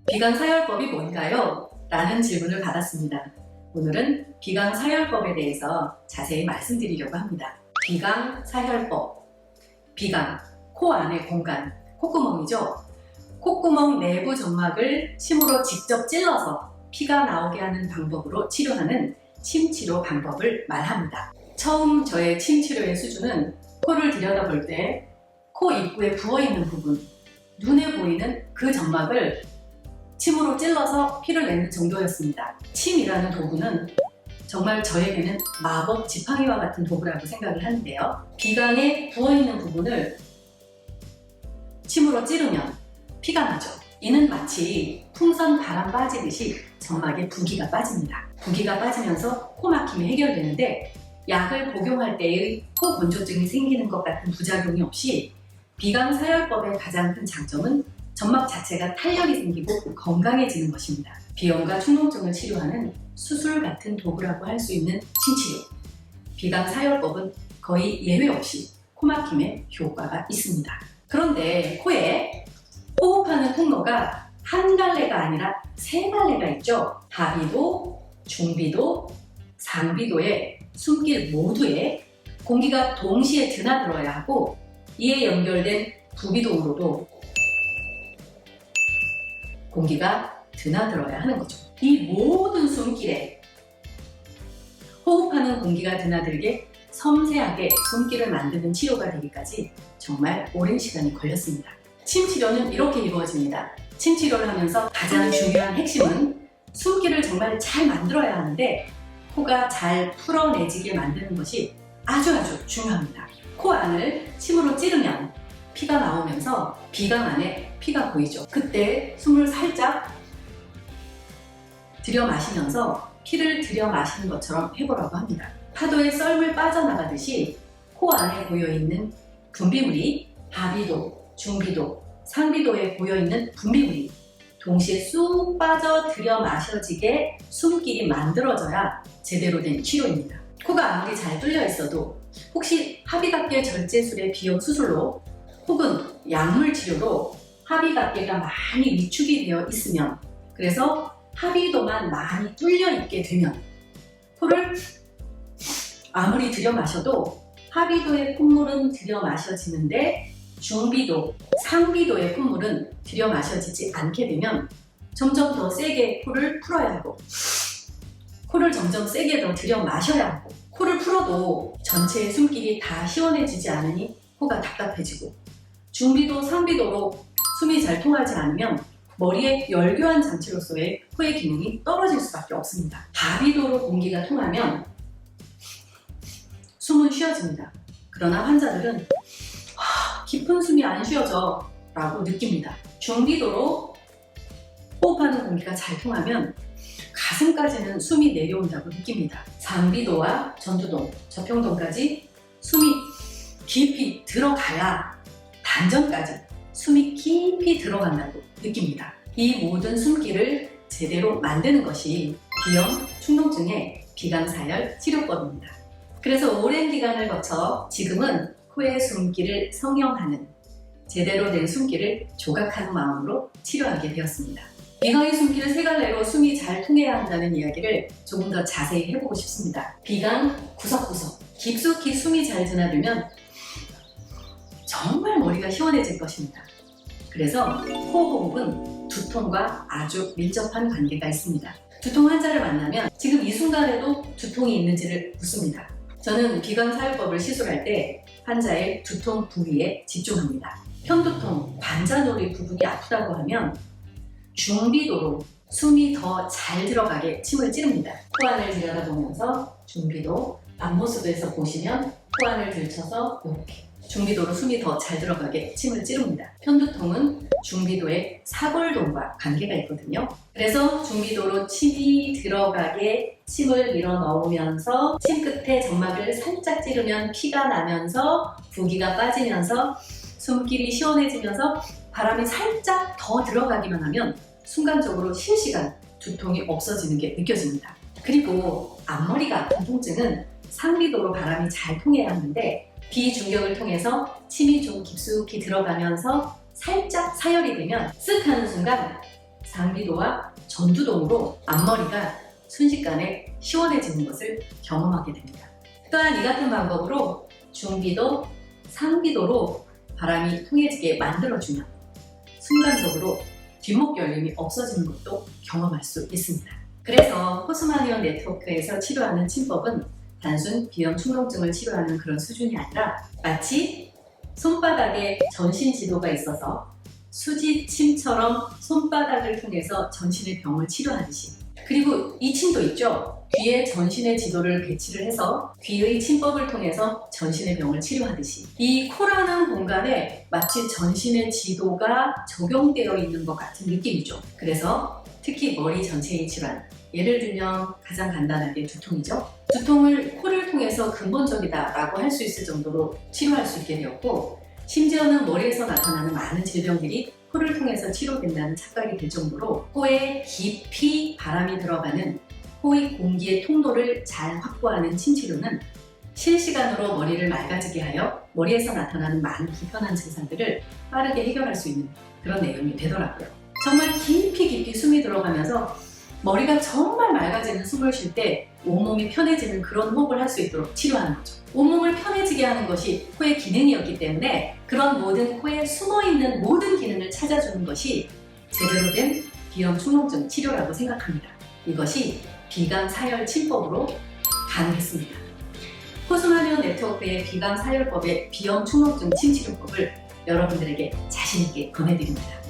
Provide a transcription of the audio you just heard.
비강사혈법이 뭔가요? 라는 질문을 받았습니다. 오늘은 비강사혈법에 대해서 자세히 말씀드리려고 합니다. 비강사혈법. 비강, 코 안의 공간, 콧구멍이죠. 콧구멍 내부 점막을 침으로 직접 찔러서 피가 나오게 하는 방법으로 치료하는 침치료 방법을 말합니다. 처음 저의 침치료의 수준은 코를 들여다볼 때 코 입구에 부어있는 부분, 눈에 보이는 그 점막을 침으로 찔러서 피를 내는 정도였습니다. 침이라는 도구는 정말 저에게는 마법 지팡이와 같은 도구라고 생각을 하는데요. 비강에 부어있는 부분을 침으로 찌르면 피가 나죠. 이는 마치 풍선 바람 빠지듯이 점막에 부기가 빠집니다. 부기가 빠지면서 코 막힘이 해결되는데 약을 복용할 때의 코 건조증이 생기는 것 같은 부작용이 없이 비강사혈법의 가장 큰 장점은 점막 자체가 탄력이 생기고 건강해지는 것입니다. 비염과 축농증을 치료하는 수술 같은 도구라고 할 수 있는 침치료. 비강사혈법은 거의 예외 없이 코막힘에 효과가 있습니다. 그런데 코에 호흡하는 통로가 한 갈래가 아니라 세 갈래가 있죠. 하비도, 중비도, 상비도의 숨길 모두에 공기가 동시에 드나들어야 하고 이에 연결된 부비동으로도 공기가 드나들어야 하는 거죠. 이 모든 숨길에 호흡하는 공기가 드나들게 섬세하게 숨길을 만드는 치료가 되기까지 정말 오랜 시간이 걸렸습니다. 침 치료는 이렇게 이루어집니다. 침 치료를 하면서 가장 중요한 핵심은 숨길을 정말 잘 만들어야 하는데 코가 잘 풀어내지게 만드는 것이 아주 중요합니다. 코 안을 침으로 찌르면 피가 나오면서 비강 안에 피가 보이죠. 그때 숨을 살짝 들여 마시면서 피를 들여 마시는 것처럼 해보라고 합니다. 파도에 썰물 빠져나가듯이 코 안에 고여있는 분비물이 하비도, 중비도, 상비도에 고여있는 분비물이 동시에 쑥 빠져 들여 마셔지게 숨길이 만들어져야 제대로 된 치료입니다. 코가 아무리 잘 뚫려 있어도 혹시 하비각계 절제술의 비용 수술로 혹은 약물 치료로 하비각계가 많이 위축이 되어 있으면, 그래서 하비도만 많이 뚫려 있게 되면 코를 아무리 들여 마셔도 하비도의 콧물은 들여 마셔지는데 중비도, 상비도의 콧물은 들여 마셔지지 않게 되면 점점 더 세게 코를 풀어야 하고 코를 점점 세게 더 들여 마셔야 하고, 코를 풀어도 전체의 숨길이 다 시원해지지 않으니 코가 답답해지고, 중비도, 상비도로 숨이 잘 통하지 않으면 머리의 열교환 장치로서의 코의 기능이 떨어질 수밖에 없습니다. 하비도로 공기가 통하면 숨은 쉬어집니다. 그러나 환자들은 깊은 숨이 안 쉬어져 라고 느낍니다. 중비도로 호흡하는 공기가 잘 통하면 가슴까지는 숨이 내려온다고 느낍니다. 상비도와 전두동, 저평동까지 숨이 깊이 들어가야 단전까지 숨이 깊이 들어간다고 느낍니다. 이 모든 숨길을 제대로 만드는 것이 비염, 축농증의 비강사혈 치료법입니다. 그래서 오랜 기간을 거쳐 지금은 코의 숨길을 성형하는, 제대로 된 숨길을 조각하는 마음으로 치료하게 되었습니다. 비강의 숨길을 세 갈래로 숨이 잘 통해야 한다는 이야기를 조금 더 자세히 해보고 싶습니다. 비강 구석구석 깊숙이 숨이 잘 드나들면 정말 머리가 시원해질 것입니다. 그래서 코호흡은 두통과 아주 밀접한 관계가 있습니다. 두통 환자를 만나면 지금 이 순간에도 두통이 있는지를 묻습니다. 저는 비강사혈법을 시술할 때 환자의 두통 부위에 집중합니다. 편두통, 관자놀이 부분이 아프다고 하면 중비도로 숨이 더 잘 들어가게 침을 찌릅니다. 코 안을 들여다보면서 중비도, 앞모습에서 보시면 코 안을 들쳐서 이렇게 중비도로 숨이 더 잘 들어가게 침을 찌릅니다. 편두통은 중비도의 사골동과 관계가 있거든요. 그래서 중비도로 침이 들어가게 침을 밀어 넣으면서 침 끝에 점막을 살짝 찌르면 피가 나면서 부기가 빠지면서 숨길이 시원해지면서 바람이 살짝 더 들어가기만 하면 순간적으로 실시간 두통이 없어지는 게 느껴집니다. 그리고 앞머리가 아픈 통증은 상비도로 바람이 잘 통해야 하는데 비중격을 통해서 침이 좀 깊숙이 들어가면서 살짝 사열이 되면 쓱 하는 순간 상비도와 전두동으로 앞머리가 순식간에 시원해지는 것을 경험하게 됩니다. 또한 이 같은 방법으로 중비도, 상비도로 바람이 통해지게 만들어주면 순간적으로 뒷목 열림이 없어지는 것도 경험할 수 있습니다. 그래서 호수마니온 네트워크에서 치료하는 침법은 단순 비염 충농증을 치료하는 그런 수준이 아니라 마치 손바닥에 전신 지도가 있어서 수지침처럼 손바닥을 통해서 전신의 병을 치료하듯이, 그리고 이 침도 있죠. 귀에 전신의 지도를 배치를 해서 귀의 침법을 통해서 전신의 병을 치료하듯이 이 코라는 공간에 마치 전신의 지도가 적용되어 있는 것 같은 느낌이죠. 그래서 특히 머리 전체의 질환, 예를 들면 가장 간단하게 두통이죠. 두통을 코를 통해서 근본적이다라고 할 수 있을 정도로 치료할 수 있게 되었고, 심지어는 머리에서 나타나는 많은 질병들이 코를 통해서 치료된다는 착각이 들 정도로 코에 깊이 바람이 들어가는 코의 공기의 통로를 잘 확보하는 침 치료는 실시간으로 머리를 맑아지게 하여 머리에서 나타나는 많은 불편한 증상들을 빠르게 해결할 수 있는 그런 내용이 되더라고요. 정말 깊이 숨이 들어가면서 머리가 정말 맑아지는 숨을 쉴 때 온몸이 편해지는 그런 호흡을 할 수 있도록 치료하는 거죠. 온몸을 편해지게 하는 것이 코의 기능이었기 때문에 그런 모든 코에 숨어있는 모든 기능을 찾아주는 것이 제대로 된 비염 충농증 치료라고 생각합니다. 이것이 비강 사열 침법으로 가능했습니다. 호수마니온 네트워크의 비강 사열법의 비염 충농증 침 치료법을 여러분들에게 자신있게 권해드립니다.